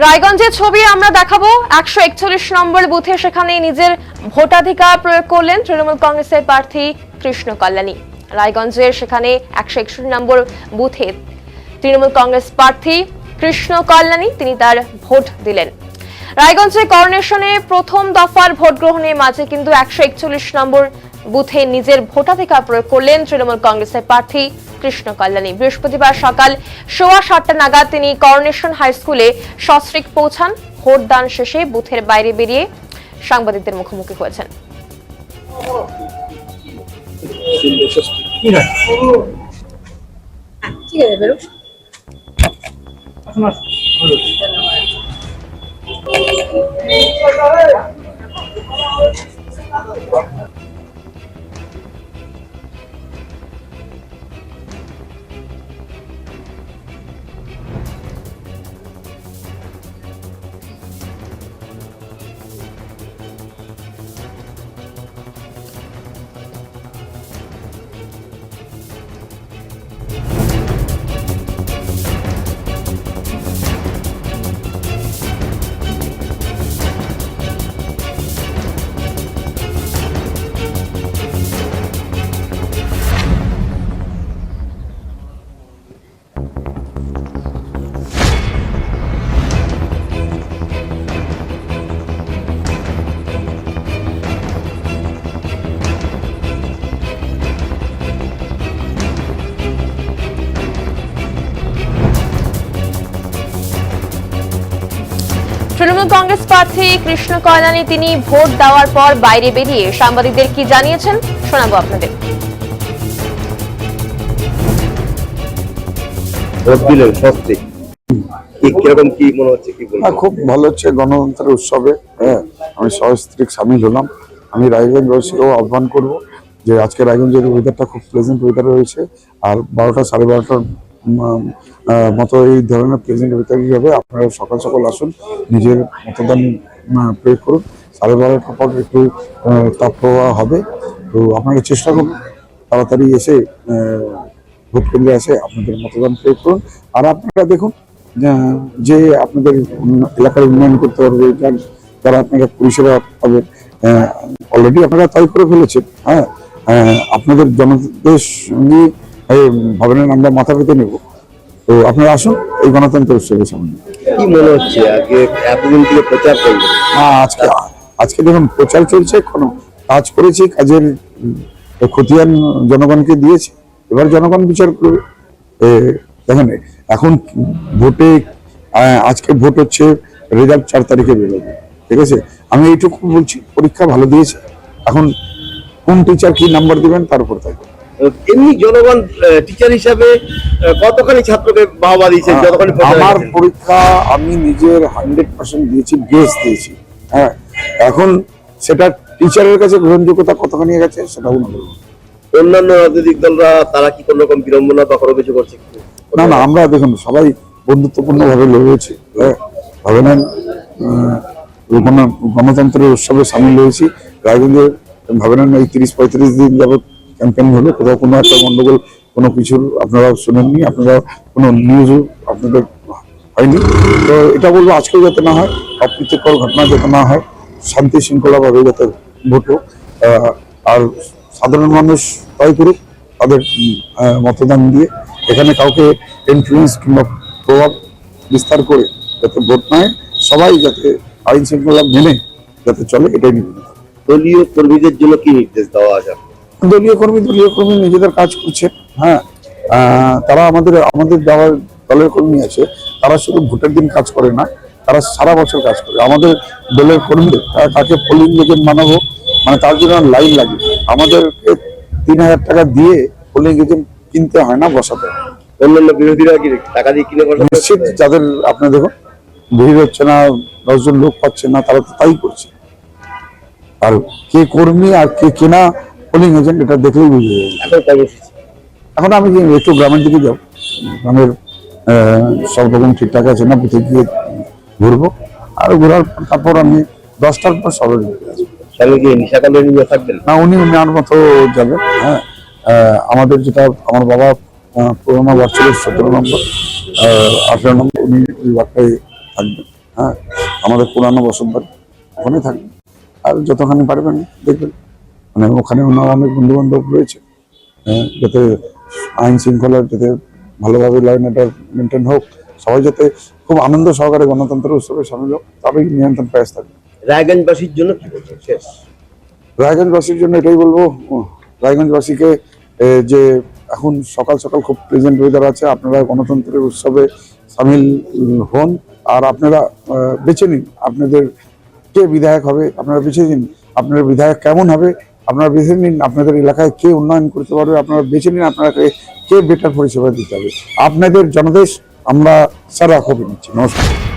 রায়গঞ্জের ছবি আমরা দেখাবো। 141 নম্বর বুথে সেখানে নিজের ভোটাধিকার প্রয়োগ করলেন তৃণমূল কংগ্রেসের প্রার্থী কৃষ্ণ কল্যাণী। রায়গঞ্জের সেখানে 161 নম্বর বুথে তৃণমূল কংগ্রেস প্রার্থী কৃষ্ণ কল্যাণী তিনি তার ভোট দিলেন। রায়গঞ্জে করোনেশনে প্রথম দফার ভোট গ্রহণের মাঝে কিন্তু 141 নম্বর বুথে নিজের ভোটাধিকার প্রয়োগ করলেন তৃণমূল কংগ্রেসের প্রার্থী কৃষ্ণ কল্যাণী। বৃহস্পতিবার সকাল 7:15 নাগাদ তিনি করোনেশন হাই স্কুলে সস্ত্রীক পৌঁছান। ভোটদান শেষে বুথের বাইরে বেরিয়ে সাংবাদিকদের মুখোমুখি হয়েছেন। তৃণমূল কংগ্রেস প্রার্থী কৃষ্ণ কল্যাণী তিনি ভোট দেওয়ার পর বাইরে বেরিয়ে সাংবাদিকদের কি জানিয়েছেন শোনাবো আপনাদের। ভোট দিলেন সস্ত্রীক, কিরকম কি মনে হচ্ছে, কি বলবো? খুব ভালো হচ্ছে গণতন্ত্রের উৎসবে। আমি সস্ত্রীক সামিল হলাম। আমি রায়গঞ্জবাসীকেও আহ্বান করব যে আজকে রায়গঞ্জের ওয়েদারটা খুব প্লেজেন্ট ওয়েদার রয়েছে, আর 12টা 12:30টার মতো এই ধরনের প্লেজেন্ট ওয়েদার হবে। আপনারা সকাল সকাল আসুন, নিজের মতদান প্রয়োগ করুন। 12:30টার পর একটু তাপপ্রবাহ হবে, তো আপনারা চেষ্টা করুন তাড়াতাড়ি এসে ভোট কেন্দ্রে এসে আপনাদের মতদান প্রয়োগ করুন। আর আপনারা দেখুন যে আপনাদের এলাকার উন্নয়ন করতে পারবে, যারা আপনারা পরিষেবা পাবেন, অলরেডি আপনারা তাই করে ফেলেছেন। আপনাদের জনদের সঙ্গে ভাবলেন আমরা মাথা পেতে নেব, তো আপনারা আসুন এই গণতন্ত্র উৎসবের সামনে। কি মনে হচ্ছে আগে এতদিন থেকে প্রচার করবেন? আজকে দেখুন প্রচার চলছে, কোনো কাজ করেছি, কাজের খতিয়ান জনগণকে দিয়েছে, এবার জনগণ বিচার করবে। দেখেন এখন ভোটে আজকে ভোট হচ্ছে, রেজাল্ট 4 তারিখে বেরোবে, ঠিক আছে? আমি এইটুকু বলছি, পরীক্ষা ভালো দিয়েছে, এখন কোন টিচার কি নাম্বার দিবেন তার উপর থাকবে। এমনি জনগণ টিচার হিসাবে কতখানি ছাত্রকে বাহবা দিয়েছেন? আমার পরীক্ষা আমি নিজের 100% দিয়েছি, বেস্ট দিয়েছি। এখন সেটা টিচারের কাছে গ্রহণযোগ্যতা কতখানি গেছে সেটাও না বলবো। অন্যান্য রাজনৈতিক দলরা তারা কি কোনো রকম বিড়ম্বনা বা কোনো কিছু করছে? না, আমরা দেখুন সবাই বন্ধুত্বপূর্ণ ভাবে লড়েছি। ভাবে নেন গণতন্ত্রের উৎসবে সামিল হয়েছি। রায়গঞ্জে ভাবে নেন এই 30-35 দিন যাবৎ ক্যাম্পেইন হলো, কোথাও কোনো একটা গন্ডগোল কোনো কিছুর আপনারা শুনেননি, আপনারা কোনো নিউজও আপনাদের হয়নি। তো এটা বলবো আজকেও যাতে না হয়, অপ্রীতিকর ঘটনা যাতে না হয়, শান্তি শৃঙ্খলা ভাবে যাতে ভোট হোক। আর সাধারণ মানুষ তাই করুক তাদের মতদান দিয়ে, এখানে কাউকে ইনফ্লুয়েন্স কিংবা প্রভাব বিস্তার করে যাতে ভোট নয়, সবাই যাতে আইন শৃঙ্খলা মেনে যাতে চলে, এটাই নিবেদন। দলীয় কর্মীদের জন্য কি নির্দেশ দেওয়া আছে? দলীয় কর্মী নিজেদের কাজ করছে। তারা আমাদের দলের কর্মী আছে, তারা শুধু ভোটের দিন কাজ করে না, তারা সারা বছর কাজ করে। আমাদের দলের কর্মীদের তাকে পোলিং এজেন্ট বানাবো, মানে তার জন্য লাইন লাগে। আমাদেরকে 3000 টাকা দিয়ে পোলিং এজেন্ট কিনতে হয় না, বসাতে হয়। অন্যান্য বিরোধীরা কি টাকা দিয়ে কিনে নিশ্চিত যাদের আপনি দেখুন ভিড় হচ্ছে না, 10 জন লোক পাচ্ছে না, তারা তো তাই করছে। আর কে কর্মী আর কে কেনা পোলিং এজেন্ট এটা দেখলেই বুঝে যাবে। এখন আমি একটু গ্রামের দিকে যাবো, গ্রামের সব রকম ঠিকঠাক আছে না, বুথে গিয়ে ঘুরবো, আর ঘোরার তারপর আমি 10টার পর শহরে থাকবেন না, উনি নেওয়ার মতো যাবেন। আমাদের যেটা আমার বাবা পুরোনো ওয়ার্ড ছিল 17 নম্বর, 18 নম্বর, উনি ওই ওয়ার্ডটাই থাকবেন। হ্যাঁ, আমাদের পুরানো বসতবাড়ি, ওখানে থাকবেন আর যতখানি পারবেন দেখবেন। মানে ওখানে ওনার অনেক বন্ধু বান্ধব রয়েছে, যাতে আইন শৃঙ্খলা যাতে ভালোভাবে লাইন এটা মেনটেন হোক, সবাই যাতে খুব আনন্দ সহকারে গণতন্ত্রের উৎসবে সামিল হোক, তবেই নিয়ন্ত্রণ প্রয়াস থাকবে। রায়গঞ্জবাসীর জন্য কি বলছেন শেষ? রায়গঞ্জবাসীর জন্য এটাই বলবো, রায়গঞ্জবাসীকে যে এখন সকাল সকাল খুব প্লেজেন্ট ওয়েদার আছে, আপনারা গণতন্ত্রের উৎসবে সামিল হন। আর আপনারা বেছে নিন আপনাদের কে বিধায়ক হবে, আপনারা বেছে নিন আপনার বিধায়ক কেমন হবে, আপনারা বেছে নিন আপনাদের এলাকায় কে উন্নয়ন করতে পারবে, আপনারা বেছে নিন আপনাকে কে বেটার পরিষেবা দিতে হবে। আপনাদের জনাদেশ আমরা সারা খবর নিচ্ছি। নমস্কার।